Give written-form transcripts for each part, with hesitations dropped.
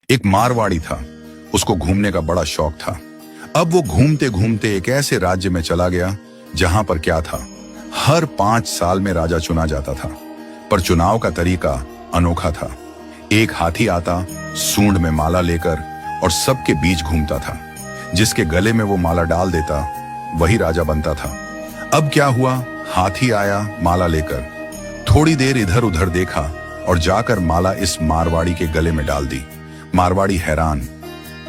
एक मारवाड़ी था, उसको घूमने का बड़ा शौक था। अब वो घूमते घूमते एक ऐसे राज्य में चला गया जहां पर क्या था, हर 5 साल में राजा चुना जाता था, पर चुनाव का तरीका अनोखा था। एक हाथी आता, सूंड में माला लेकर, और सबके बीच घूमता था। जिसके गले में वो माला डाल देता वही राजा बनता था। अब क्या हुआ, हाथी आया माला लेकर, थोड़ी देर इधर उधर देखा और जाकर माला इस मारवाड़ी के गले में डाल दी। मारवाड़ी हैरान,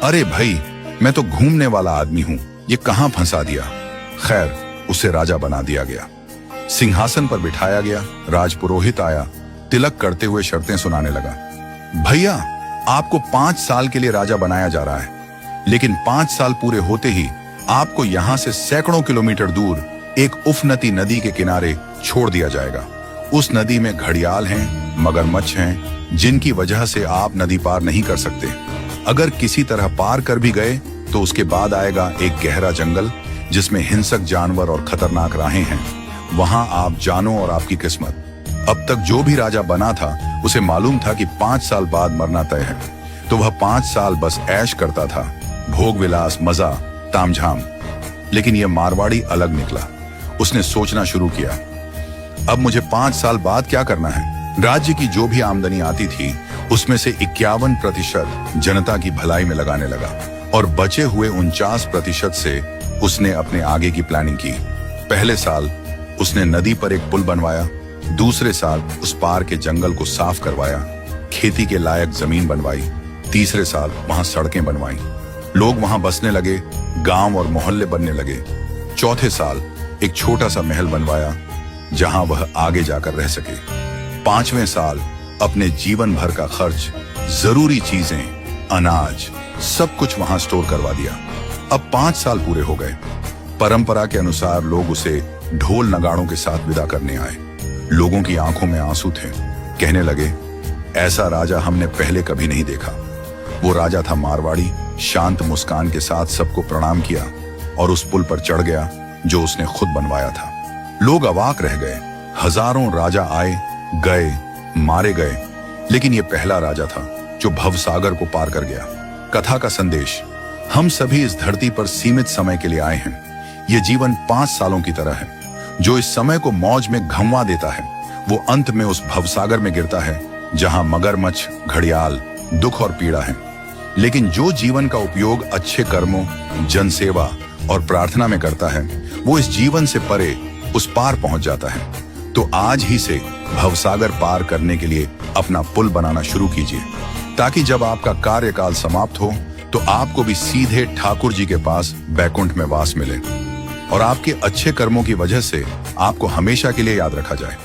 अरे भाई, मैं तो घूमने वाला आदमी हूं, ये कहां फंसा दिया। खैर, उसे राजा बना दिया गया। सिंहासन पर बिठाया गया। राजपुरोहित आया, तिलक करते हुए शर्तें सुनाने लगा। भैया, आपको 5 साल के लिए राजा बनाया जा रहा है, लेकिन 5 साल पूरे होते ही आपको यहां से सैकड़ों किलोमीटर दूर एक उफनती नदी के किनारे छोड़ दिया जाएगा। उस नदी में घड़ियाल हैं, मगरमच्छ हैं, जिनकी वजह से आप नदी पार नहीं कर सकते। अगर किसी तरह पार कर भी गए तो उसके बाद आएगा एक गहरा जंगल जिसमें हिंसक जानवर और खतरनाक राहें हैं। वहां आप जानो और आपकी किस्मत। अब तक जो भी राजा बना था उसे मालूम था कि 5 साल बाद मरना तय है, तो वह 5 साल बस ऐश करता था, भोग विलास, मजा, तामझाम। लेकिन यह मारवाड़ी अलग निकला। उसने सोचना शुरू किया, अब मुझे 5 साल बाद क्या करना है। राज्य की जो भी आमदनी आती थी उसमें से 51% जनता की भलाई में लगाने लगा, और बचे हुए 49% से उसने अपने आगे की प्लानिंग की। पहले साल उसने नदी पर एक पुल बनवाया, दूसरे साल उस पार के जंगल को साफ करवाया, खेती के लायक जमीन बनवाई, तीसरे साल वहां सड़कें बनवाई, लोग वहां बसने लगे, गांव और मोहल्ले बनने लगे। चौथे साल एक छोटा सा महल बनवाया जहां वह आगे जाकर रह सके। 5वें साल अपने जीवन भर का खर्च, जरूरी चीजें, अनाज, सब कुछ वहां स्टोर करवा दिया। अब 5 साल पूरे हो गए। परंपरा के अनुसार लोग उसे ढोल नगाड़ों के साथ विदा करने आए। लोगों की आंखों में आंसू थे। कहने लगे, ऐसा राजा हमने पहले कभी नहीं देखा। वो राजा था मारवाड़ी। शांत मुस्कान के साथ सबको प्रणाम किया और उस पुल पर चढ़ गया जो उसने खुद बनवाया था। लोग अवाक रह गए। हजारों राजा आए गए, मारे गए, लेकिन ये पहला राजा था जो भवसागर को पार कर गया। कथा का संदेश, हम सभी इस धरती पर सीमित समय के लिए आए हैं। ये जीवन 5 सालों की तरह है। जो इस समय को मौज में घंवा देता है वो अंत में उस भवसागर में गिरता है जहां मगरमच्छ, घड़ियाल, दुख और पीड़ा है। लेकिन जो जीवन का उपयोग अच्छे कर्मों, जनसेवा और प्रार्थना में करता है वो इस जीवन से परे उस पार पहुंच जाता है। तो आज ही से भवसागर पार करने के लिए अपना पुल बनाना शुरू कीजिए, ताकि जब आपका कार्यकाल समाप्त हो तो आपको भी सीधे ठाकुर जी के पास बैकुंठ में वास मिले और आपके अच्छे कर्मों की वजह से आपको हमेशा के लिए याद रखा जाए।